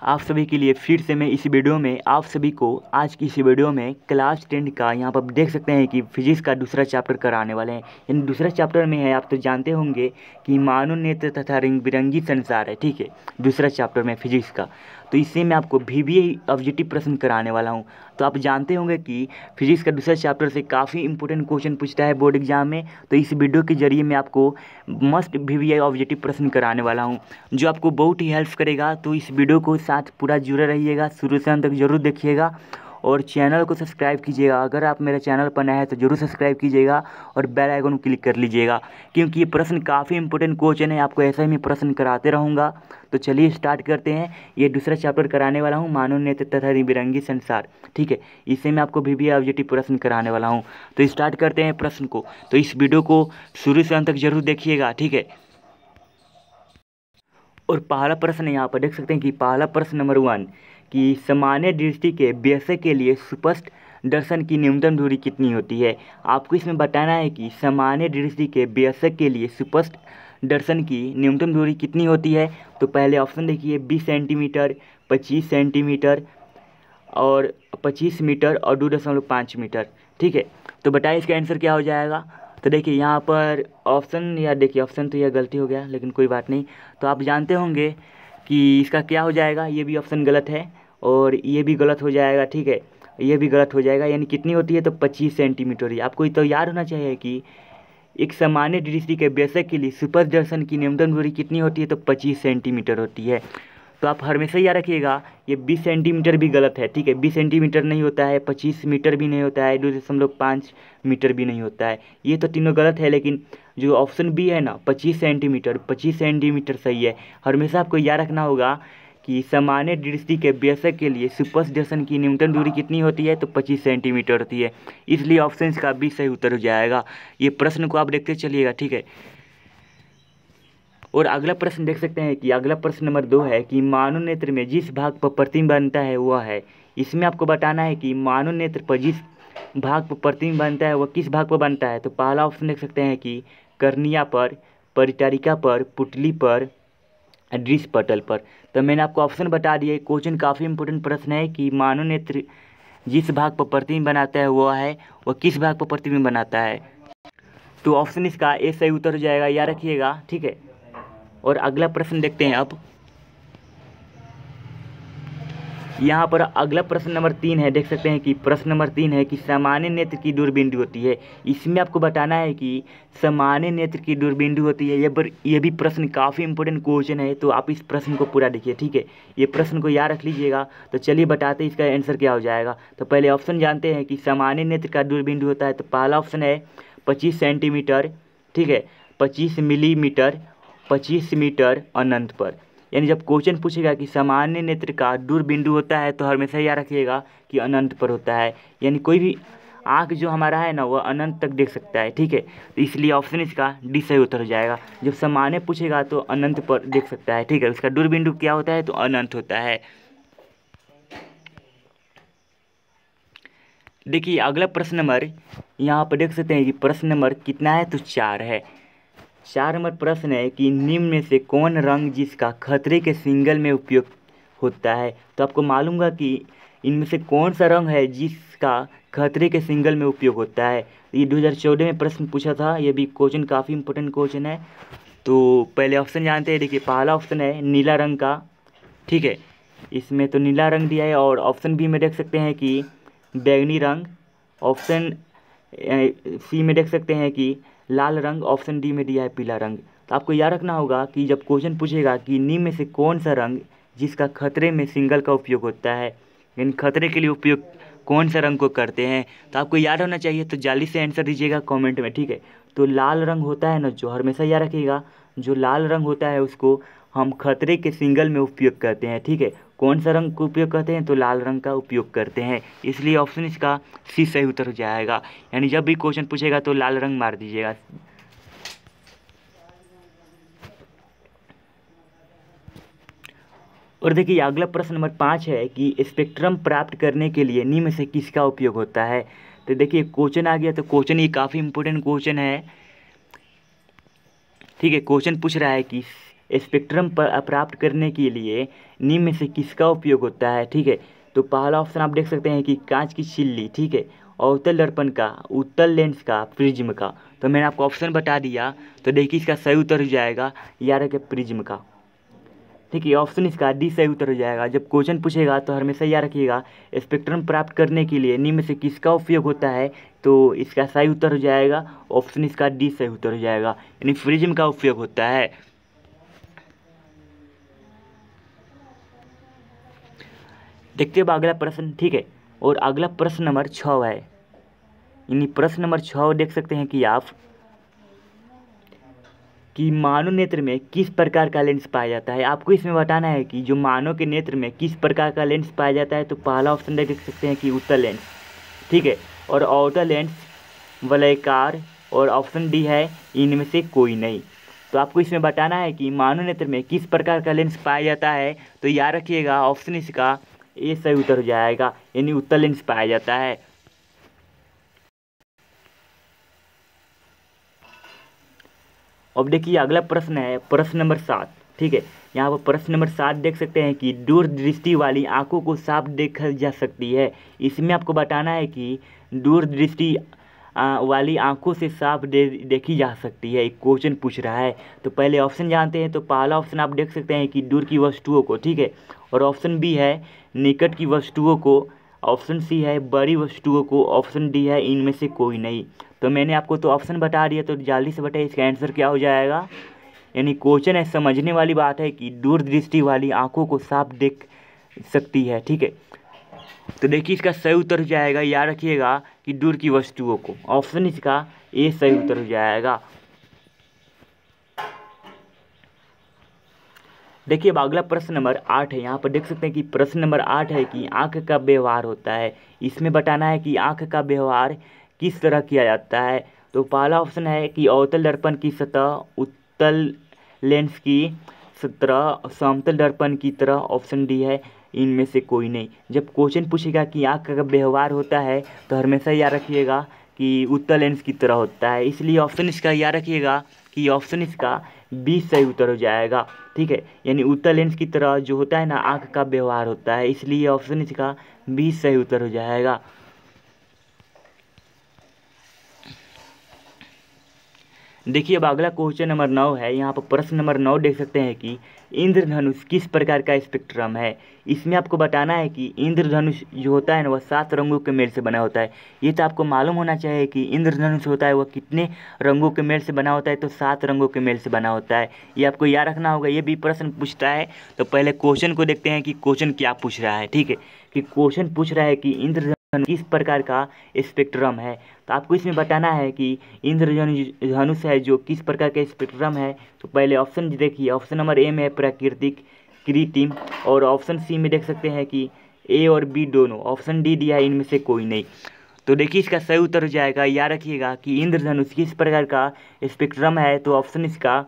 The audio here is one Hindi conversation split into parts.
आप सभी के लिए फिर से मैं इस वीडियो में आप सभी को आज की इस वीडियो में क्लास 10 का यहाँ पर देख सकते हैं कि फिजिक्स का दूसरा चैप्टर कराने वाले हैं। यानी दूसरा चैप्टर में है, आप तो जानते होंगे कि मानव नेत्र तथा रंग बिरंगी संसार है, ठीक है। दूसरा चैप्टर में फिजिक्स का, तो इससे मैं आपको VBA ऑब्जेक्टिव प्रश्न कराने वाला हूँ। तो आप जानते होंगे कि फिजिक्स का दूसरा चैप्टर से काफ़ी इंपॉर्टेंट क्वेश्चन पूछता है बोर्ड एग्जाम में। तो इस वीडियो के जरिए मैं आपको मस्ट VBA ऑब्जेक्टिव प्रश्न कराने वाला हूँ, जो आपको बहुत ही हेल्प करेगा। तो इस वीडियो को साथ पूरा जुड़े रहिएगा, शुरू से अंत तक जरूर देखिएगा और चैनल को सब्सक्राइब कीजिएगा। अगर आप मेरे चैनल पर नए हैं तो जरूर सब्सक्राइब कीजिएगा और बेल आइकन को क्लिक कर लीजिएगा, क्योंकि ये प्रश्न काफ़ी इंपॉर्टेंट क्वेश्चन है। आपको ऐसा ही मैं प्रश्न कराते रहूँगा। तो चलिए स्टार्ट करते हैं। ये दूसरा चैप्टर कराने वाला हूँ, मानव नेत्र तथा रंग बिरंगी संसार, ठीक है। इससे मैं आपको VBA ऑब्जेक्टिव प्रश्न कराने वाला हूँ। तो स्टार्ट करते हैं प्रश्न को। तो इस वीडियो को शुरू से अंत तक जरूर देखिएगा, ठीक है। और पहला प्रश्न यहाँ पर देख सकते हैं कि पहला प्रश्न नंबर 1 कि सामान्य दृष्टि के वयस्क के लिए सुस्पष्ट दर्शन की न्यूनतम दूरी कितनी होती है। आपको इसमें बताना है कि सामान्य दृष्टि के वयस्क के लिए सुस्पष्ट दर्शन की न्यूनतम दूरी कितनी होती है। तो पहले ऑप्शन देखिए, 20 सेंटीमीटर, 25 सेंटीमीटर और 25 मीटर और 2.5 मीटर, ठीक है। तो बताइए इसका आंसर क्या हो जाएगा। तो देखिए यहाँ पर ऑप्शन, या देखिए ऑप्शन तो यह गलती हो गया, लेकिन कोई बात नहीं। तो आप जानते होंगे कि इसका क्या हो जाएगा। ये भी ऑप्शन गलत है और ये भी गलत हो जाएगा, ठीक है। ये भी गलत हो जाएगा। यानी कितनी होती है, तो 25 सेंटीमीटर ही। आपको तो याद होना चाहिए कि एक सामान्य दृष्टि के वयस्क के लिए सुस्पष्ट दर्शन की न्यूनतम दूरी कितनी होती है, तो 25 सेंटीमीटर होती है। तो आप हमेशा याद रखिएगा, ये 20 सेंटीमीटर भी गलत है, ठीक है। 20 सेंटीमीटर नहीं होता है, 25 मीटर भी नहीं होता है, 2.5 मीटर भी नहीं होता है। ये तो तीनों गलत है, लेकिन जो ऑप्शन बी है ना, 25 सेंटीमीटर, 25 सेंटीमीटर सही है। हमेशा आपको याद रखना होगा कि सामान्य दृष्टि के वयस्क के लिए सुस्पष्ट दर्शन की न्यूनतम दूरी कितनी होती है, तो 25 सेंटीमीटर होती है। इसलिए ऑप्शन का बी सही उत्तर हो जाएगा। ये प्रश्न को आप देखते चलिएगा, ठीक है। और अगला प्रश्न देख सकते हैं कि अगला प्रश्न नंबर 2 है कि मानव नेत्र में जिस भाग पर प्रतिबिंब बनता है वह है। इसमें आपको बताना है कि मानव नेत्र पर जिस भाग पर प्रतिबिंब बनता है वह किस भाग पर बनता है। तो पहला ऑप्शन देख सकते हैं कि कर्निया पर, परिचारिका पर, पुतली पर, दृश्य पटल पर। तो मैंने आपको ऑप्शन बता दिए। क्वेश्चन काफ़ी इंपॉर्टेंट प्रश्न है कि मानव नेत्र जिस भाग पर प्रतिबिंब बनाता है वह है, वह किस भाग पर प्रतिबिंब बनाता है। तो ऑप्शन इसका ए सही उत्तर हो जाएगा, याद रखिएगा, ठीक है। और अगला प्रश्न देखते हैं अब। यहाँ पर अगला प्रश्न नंबर 3 है, देख सकते हैं कि प्रश्न नंबर 3 है कि सामान्य नेत्र की दूरबिंदु होती है। इसमें आपको बताना है कि सामान्य नेत्र की दूरबिंदु होती है। ये भी प्रश्न काफ़ी इंपॉर्टेंट क्वेश्चन है, तो आप इस प्रश्न को पूरा देखिए, ठीक है। ये प्रश्न को याद रख लीजिएगा। तो चलिए बताते हैं इसका आंसर क्या हो जाएगा। तो पहले ऑप्शन जानते हैं कि सामान्य नेत्र का दूरबिंदु होता है। तो पहला ऑप्शन है 25 सेंटीमीटर, ठीक है, 25 मिलीमीटर, 25 मीटर अनंत पर। यानी जब क्वेश्चन पूछेगा कि सामान्य नेत्र का दूरबिंदु होता है तो हमेशा याद रखिएगा कि अनंत पर होता है। यानी कोई भी आँख जो हमारा है ना, वह अनंत तक देख सकता है, ठीक है। तो इसलिए ऑप्शन इसका डी सही उत्तर हो जाएगा। जब सामान्य पूछेगा तो अनंत पर देख सकता है, ठीक है। उसका दूरबिंदु क्या होता है, तो अनंत होता है। देखिए अगला प्रश्न नंबर, यहाँ पर देख सकते हैं कि प्रश्न नंबर कितना है, तो 4 है। 4 नंबर प्रश्न है कि निम्न में से कौन रंग जिसका खतरे के सिग्नल में उपयोग होता है। तो आपको मालूम है कि इनमें से कौन सा रंग है जिसका खतरे के सिग्नल में उपयोग होता है। ये 2014 में प्रश्न पूछा था। ये भी क्वेश्चन काफ़ी इंपॉर्टेंट क्वेश्चन है। तो पहले ऑप्शन जानते हैं। देखिए पहला ऑप्शन है नीला रंग का, ठीक है। इसमें तो नीला रंग दिया है। और ऑप्शन बी में देख सकते हैं कि बैंगनी रंग, ऑप्शन सी में देख सकते हैं कि लाल रंग, ऑप्शन डी में दिया है पीला रंग। तो आपको याद रखना होगा कि जब क्वेश्चन पूछेगा कि निम्न में से कौन सा रंग जिसका खतरे में सिग्नल का उपयोग होता है, यानी खतरे के लिए उपयोग कौन सा रंग को करते हैं, तो आपको याद होना चाहिए। तो जल्दी से आंसर दीजिएगा कमेंट में, ठीक है। तो लाल रंग होता है ना, जो हमेशा याद रखिएगा, जो लाल रंग होता है उसको हम खतरे के सिग्नल में उपयोग करते हैं, ठीक है। कौन सा रंग का उपयोग करते हैं, तो लाल रंग का उपयोग करते हैं। इसलिए ऑप्शन इसका सी सही उत्तर हो जाएगा। यानी जब भी क्वेश्चन पूछेगा तो लाल रंग मार दीजिएगा। और देखिए अगला प्रश्न नंबर 5 है कि स्पेक्ट्रम प्राप्त करने के लिए निम्न से किसका उपयोग होता है। तो देखिए क्वेश्चन आ गया। तो क्वेश्चन ये काफ़ी इंपॉर्टेंट क्वेश्चन है, ठीक है। क्वेश्चन पूछ रहा है कि स्पेक्ट्रम प्राप्त करने के लिए निम्न में से किसका उपयोग होता है। ठीक है, तो पहला ऑप्शन आप देख सकते हैं कि कांच की छिल्ली, ठीक है, अवतल दर्पण का, उत्तल लेंस का, प्रिज्म का। तो मैंने आपको ऑप्शन बता दिया, तो देखिए इसका सही उत्तर हो जाएगा 11 के प्रिज्म का। ठीक है, ऑप्शन इसका डी सही उत्तर हो जाएगा। जब क्वेश्चन पूछेगा तो हमेशा याद रखिएगा स्पेक्ट्रम प्राप्त करने के लिए निम्न में से किसका उपयोग होता है, तो इसका सही उत्तर हो जाएगा ऑप्शन इसका डी सही उत्तर हो जाएगा, यानी प्रिज्म का उपयोग होता है। देखते हैं अगला प्रश्न। ठीक है, और अगला प्रश्न नंबर 6 है, यानी प्रश्न नंबर 6 देख सकते हैं कि आप कि मानव नेत्र में किस प्रकार का लेंस पाया जाता है। आपको इसमें बताना है कि जो मानव के नेत्र में किस प्रकार का लेंस पाया जाता है। तो पहला ऑप्शन देख सकते हैं कि उत्तल लेंस, ठीक है, और अवतल लेंस, वलयाकार, और ऑप्शन डी है इनमें से कोई नहीं। तो आपको इसमें बताना है कि मानव नेत्र में किस प्रकार का लेंस पाया जाता है। तो याद रखिएगा ऑप्शन इसका ए सही उत्तर हो जाएगा, यानी उत्तल लेंस पाया जाता है। अब देखिए अगला प्रश्न है प्रश्न नंबर 7। ठीक है, यहाँ पर प्रश्न नंबर 7 देख सकते हैं कि दूरदृष्टि वाली आंखों को साफ देखा जा सकती है। इसमें आपको बताना है कि दूरदृष्टि वाली आंखों से साफ देखी जा सकती है, एक क्वेश्चन पूछ रहा है। तो पहले ऑप्शन जानते हैं। तो पहला ऑप्शन आप देख सकते हैं कि दूर की वस्तुओं को, ठीक है, और ऑप्शन बी है निकट की वस्तुओं को, ऑप्शन सी है बड़ी वस्तुओं को, ऑप्शन डी है इनमें से कोई नहीं। तो मैंने आपको तो ऑप्शन बता दिया, तो जल्दी से बताइए इसका आंसर क्या हो जाएगा। यानी क्वेश्चन है, समझने वाली बात है कि दूरदृष्टि वाली आंखों को साफ देख सकती है। ठीक है, तो देखिए इसका सही उत्तर हो जाएगा, याद रखिएगा कि दूर की वस्तुओं को, ऑप्शन इसका ए सही उत्तर हो जाएगा। देखिए अब अगला प्रश्न नंबर 8 है। यहाँ पर देख सकते हैं कि प्रश्न नंबर 8 है कि आँख का व्यवहार होता है। इसमें बताना है कि आँख का व्यवहार किस तरह किया जाता है। तो पहला ऑप्शन है कि अवतल दर्पण की सतह, उत्तल लेंस की तरह, समतल दर्पण की तरह, ऑप्शन डी है इनमें से कोई नहीं। जब क्वेश्चन पूछेगा कि आँख का व्यवहार होता है तो हमेशा याद रखिएगा कि उत्तल लेंस की तरह होता है, इसलिए ऑप्शन इसका याद रखिएगा कि ऑप्शन इसका बी सही उत्तर हो जाएगा। ठीक है, यानी उत्तल लेंस की तरह जो होता है ना आँख का व्यवहार होता है, इसलिए ऑप्शन इसका बी सही उत्तर हो जाएगा। देखिए अब अगला क्वेश्चन नंबर 9 है। यहाँ पर प्रश्न नंबर 9 देख सकते हैं कि इंद्रधनुष किस प्रकार का स्पेक्ट्रम है। इसमें आपको बताना है कि इंद्रधनुष जो होता है ना वह 7 रंगों के मेल से बना होता है। ये तो आपको मालूम होना चाहिए कि इंद्रधनुष होता है वह कितने रंगों के मेल से बना होता है। तो 7 रंगों के मेल से बना होता है, ये आपको याद रखना होगा। ये भी प्रश्न पूछता है, तो पहले क्वेश्चन को देखते हैं कि क्वेश्चन क्या पूछ रहा है। ठीक है, कि क्वेश्चन पूछ रहा है कि इंद्रधनुष किस प्रकार का स्पेक्ट्रम है। तो आपको इसमें बताना है कि इंद्रधनुष है जो किस प्रकार का स्पेक्ट्रम है। तो पहले ऑप्शन देखिए, ऑप्शन नंबर ए में है प्राकृतिक, कृत्रिम, और ऑप्शन सी में देख सकते हैं कि ए और बी दोनों, ऑप्शन डी दिया है इनमें से कोई नहीं। तो देखिए इसका सही उत्तर हो जाएगा, याद रखिएगा कि इंद्रधनुष किस प्रकार का स्पेक्ट्रम है। तो ऑप्शन इसका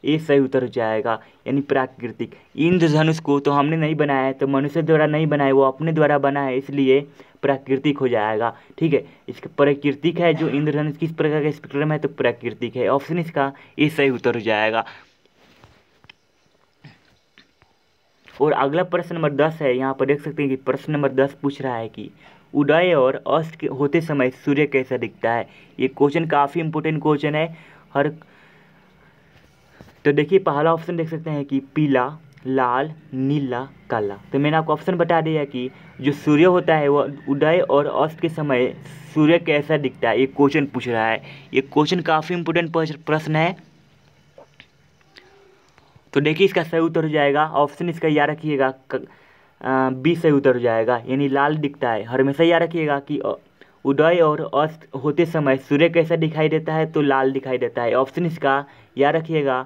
ए सही उत्तर हो जाएगा, यानी प्राकृतिक। इंद्रधनुष को तो हमने नहीं बनाया है, तो मनुष्य द्वारा नहीं बनाया, वो अपने द्वारा बना है, इसलिए प्राकृतिक हो जाएगा। ठीक है, इसका प्राकृतिक है जो इंद्रधनुष किस प्रकार का स्पेक्ट्रम है, तो प्राकृतिक है, ऑप्शन इसका ए सही उत्तर हो जाएगा। और अगला प्रश्न नंबर 10 है। यहाँ पर देख सकते हैं कि प्रश्न नंबर 10 पूछ रहा है कि उदय और अस्त होते समय सूर्य कैसा दिखता है। ये क्वेश्चन काफ़ी इंपॉर्टेंट क्वेश्चन है हर। तो देखिए पहला ऑप्शन देख सकते हैं कि पीला, लाल, नीला, काला। तो मैंने आपको ऑप्शन बता दिया कि जो सूर्य होता है वह उदय और अस्त के समय सूर्य कैसा दिखता है, ये क्वेश्चन पूछ रहा है। ये क्वेश्चन काफ़ी इंपॉर्टेंट प्रश्न है। तो देखिए इसका सही उत्तर हो जाएगा, ऑप्शन इसका याद रखिएगा बी सही उत्तर हो जाएगा, यानी लाल दिखता है। हमेशा याद रखिएगा कि उदय और अस्त होते समय सूर्य कैसा दिखाई देता है, तो लाल दिखाई देता है। ऑप्शन इसका याद रखिएगा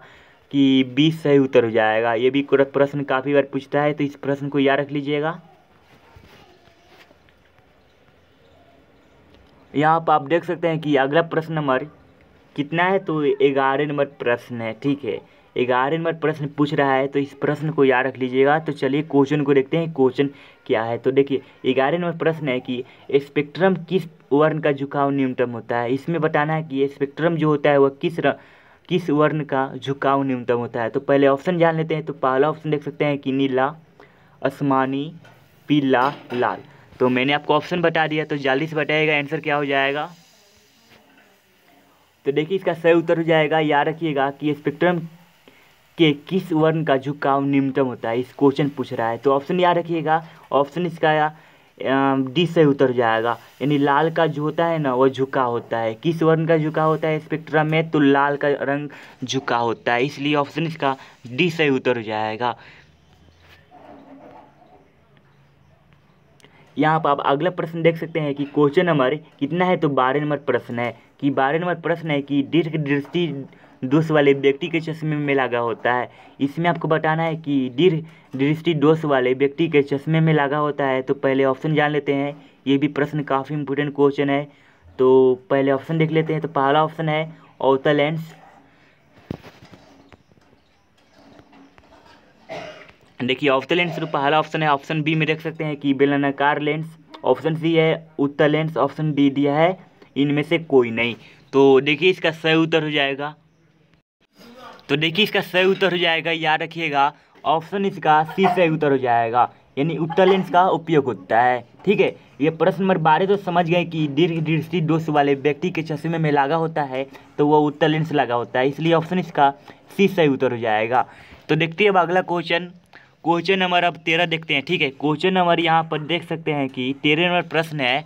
कि बी सही उत्तर हो जाएगा। ये भी प्रश्न काफ़ी बार पूछता है, तो इस प्रश्न को याद रख लीजिएगा। यहाँ पर आप देख सकते हैं कि अगला प्रश्न नंबर कितना है, तो 11 नंबर प्रश्न है। ठीक है, 11 नंबर प्रश्न पूछ रहा है, तो इस प्रश्न को याद रख लीजिएगा। तो चलिए क्वेश्चन को देखते हैं, क्वेश्चन क्या है। तो देखिए 11 नंबर प्रश्न है कि स्पेक्ट्रम किस वर्ण का झुकाव न्यूनतम होता है। इसमें बताना है कि स्पेक्ट्रम जो होता है वह किस वर्ण का झुकाव न्यूनतम होता है। तो पहले ऑप्शन जान लेते हैं। तो पहला ऑप्शन देख सकते हैं कि नीला, आसमानी, पीला, लाल। तो मैंने आपको ऑप्शन बता दिया, तो जल्दी से बताइएगा आंसर क्या हो जाएगा। तो देखिए इसका सही उत्तर हो जाएगा, याद रखिएगा कि स्पेक्ट्रम के किस वर्ण का झुकाव न्यूनतम होता है, इस क्वेश्चन पूछ रहा है। तो ऑप्शन याद रखिएगा, ऑप्शन इसका डी सही उत्तर हो जाएगा। यानी लाल का जो होता है ना वो झुका होता है। किस वर्ण का झुका होता है स्पेक्ट्रम में, तो लाल का रंग झुका होता है, इसलिए ऑप्शन इसका डी सही उत्तर हो जाएगा। यहाँ पर आप अगला प्रश्न देख सकते हैं कि क्वेश्चन नंबर कितना है, तो 12 नंबर प्रश्न है कि 12 नंबर प्रश्न है कि दीर्घ दृष्टि दोष वाले व्यक्ति के चश्मे में लगा होता है। इसमें आपको बताना है कि दीर्घ दृष्टि दोष वाले व्यक्ति के चश्मे में लगा होता है। तो पहले ऑप्शन जान लेते हैं, ये भी प्रश्न काफ़ी इंपोर्टेंट क्वेश्चन है। तो पहले ऑप्शन देख लेते हैं। तो पहला ऑप्शन है अवतल लेंस, देखिए अवतल लेंस तो पहला ऑप्शन है। ऑप्शन बी में देख सकते हैं कि बेलनाकार लेंस, ऑप्शन सी है उत्तल लेंस, ऑप्शन डी दिया है इनमें से कोई नहीं। तो देखिए इसका सही उत्तर हो जाएगा। तो देखिए इसका सही उत्तर हो जाएगा, याद रखिएगा ऑप्शन इसका सी सही उत्तर हो जाएगा, यानी उत्तल लेंस का उपयोग होता है। ठीक है, ये प्रश्न नंबर 12 तो समझ गए कि दीर्घ दृष्टि दोष वाले व्यक्ति के चश्मे में लगा होता है तो वो उत्तल लेंस लगा होता है, इसलिए ऑप्शन इसका सी सही उत्तर हो जाएगा। तो देखते हैं अब अगला क्वेश्चन नंबर अब 13 देखते हैं। ठीक है, क्वेश्चन नंबर यहाँ पर देख सकते हैं कि 13 नंबर प्रश्न है।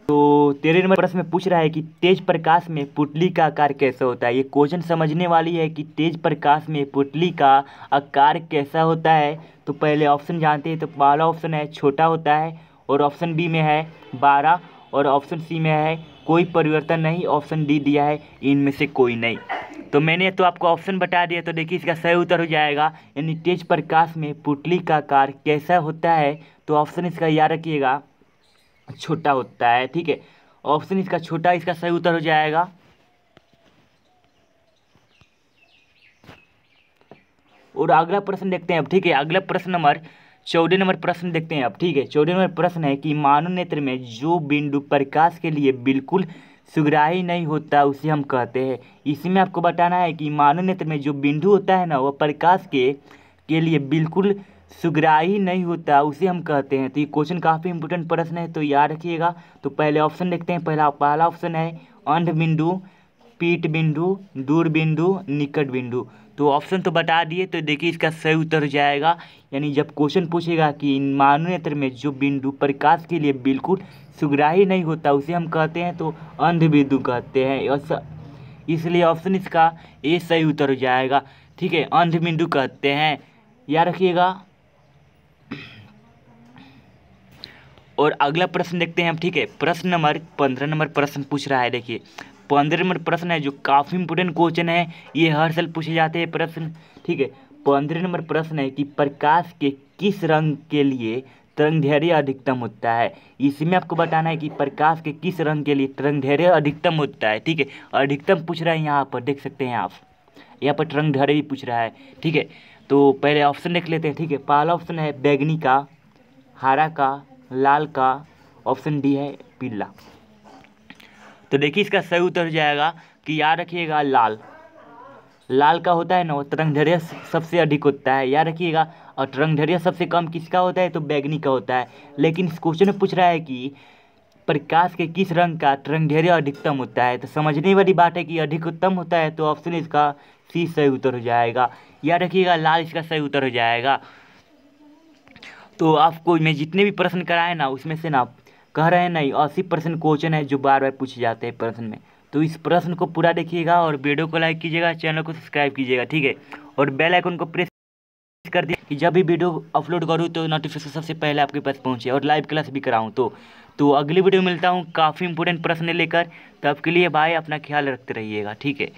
तो 13 नंबर प्रश्न में पूछ रहा है कि तेज प्रकाश में पुतली का आकार कैसा होता है। ये क्वेश्चन समझने वाली है कि तेज प्रकाश में पुतली का आकार कैसा होता है। तो पहले ऑप्शन जानते हैं। तो पहला ऑप्शन है छोटा होता है, और ऑप्शन बी में है 12, और ऑप्शन सी में है कोई परिवर्तन नहीं, ऑप्शन डी दिया है इनमें से कोई नहीं। तो मैंने तो आपको ऑप्शन बता दिया। तो देखिए इसका सही उत्तर हो जाएगा, यानी तेज प्रकाश में पुतली का आकार कैसा होता है। तो ऑप्शन इसका याद रखिएगा छोटा होता है। ठीक है, ऑप्शन इसका छोटा इसका सही उत्तर हो जाएगा। और अगला प्रश्न देखते हैं अब। ठीक है, अगला प्रश्न नंबर 14 नंबर प्रश्न देखते हैं अब। ठीक है, 14 नंबर प्रश्न है कि मानव नेत्र में जो बिंदु प्रकाश के लिए बिल्कुल सुग्राही नहीं होता उसे हम कहते हैं। इसमें आपको बताना है कि मानव नेत्र में जो बिंदु होता है ना वो प्रकाश के लिए बिल्कुल सुग्राही नहीं होता उसे हम कहते हैं। तो ये क्वेश्चन काफ़ी इंपोर्टेंट प्रश्न है, तो याद रखिएगा। तो पहले ऑप्शन देखते हैं। पहला ऑप्शन है अंध बिंदु, पीठ बिंदु, दूर बिंदु, निकट बिंदु। तो ऑप्शन तो बता दिए। तो देखिए इसका सही उत्तर हो जाएगा, यानी जब क्वेश्चन पूछेगा कि मानव नेत्र में जो बिंदु प्रकाश के लिए बिल्कुल सुग्राही नहीं होता उसे हम कहते हैं, तो अंध बिंदु कहते हैं, इसलिए ऑप्शन इसका ए सही उत्तर हो जाएगा। ठीक है, अंध बिंदु कहते हैं, याद रखिएगा। और अगला प्रश्न देखते हैं हम। ठीक है, प्रश्न नंबर 15 नंबर प्रश्न पूछ रहा है। देखिए 15 नंबर प्रश्न है जो काफ़ी इंपोर्टेंट क्वेश्चन है, ये हर साल पूछे जाते हैं प्रश्न। ठीक है, 15 नंबर प्रश्न है कि प्रकाश के किस रंग के लिए तरंगदैर्घ्य अधिकतम होता है। इसमें आपको बताना है कि प्रकाश के किस रंग के लिए तरंगदैर्घ्य अधिकतम होता है। ठीक है, अधिकतम पूछ रहा है, यहाँ पर देख सकते हैं आप, यहाँ पर तरंगदैर्घ्य भी पूछ रहा है। ठीक है, तो पहले ऑप्शन देख लेते हैं। ठीक है, पहला ऑप्शन है बैंगनी का, हरा का, लाल का, ऑप्शन डी है पीला। तो देखिए इसका सही उत्तर हो जाएगा कि याद रखिएगा लाल का होता है ना वो तरंगदैर्घ्य सबसे अधिक होता है, याद रखिएगा। और तरंगदैर्घ्य सबसे कम किसका होता है, तो बैंगनी का होता है। लेकिन इस क्वेश्चन में पूछ रहा है कि प्रकाश के किस रंग का तरंगदैर्घ्य अधिकतम होता है। तो समझने वाली बात है कि अधिकतम होता है, तो ऑप्शन इसका सी सही उत्तर हो जाएगा, याद रखिएगा लाल इसका सही उत्तर हो जाएगा। तो आपको मैं जितने भी प्रश्न कराए ना उसमें से ना कह रहे हैं नहीं 80% क्वेश्चन है जो बार बार पूछे जाते हैं प्रश्न में। तो इस प्रश्न को पूरा देखिएगा और वीडियो को लाइक कीजिएगा, चैनल को सब्सक्राइब कीजिएगा। ठीक है, और बेल आइकन को प्रेस कर दिए कि जब भी वीडियो अपलोड करूँ तो नोटिफिकेशन सबसे पहले आपके पास पहुँचे, और लाइव क्लास भी कराऊँ। तो अगली वीडियो में मिलता हूँ काफ़ी इंपोर्टेंट प्रश्न लेकर। तो आपके लिए भाई अपना ख्याल रखते रहिएगा। ठीक है।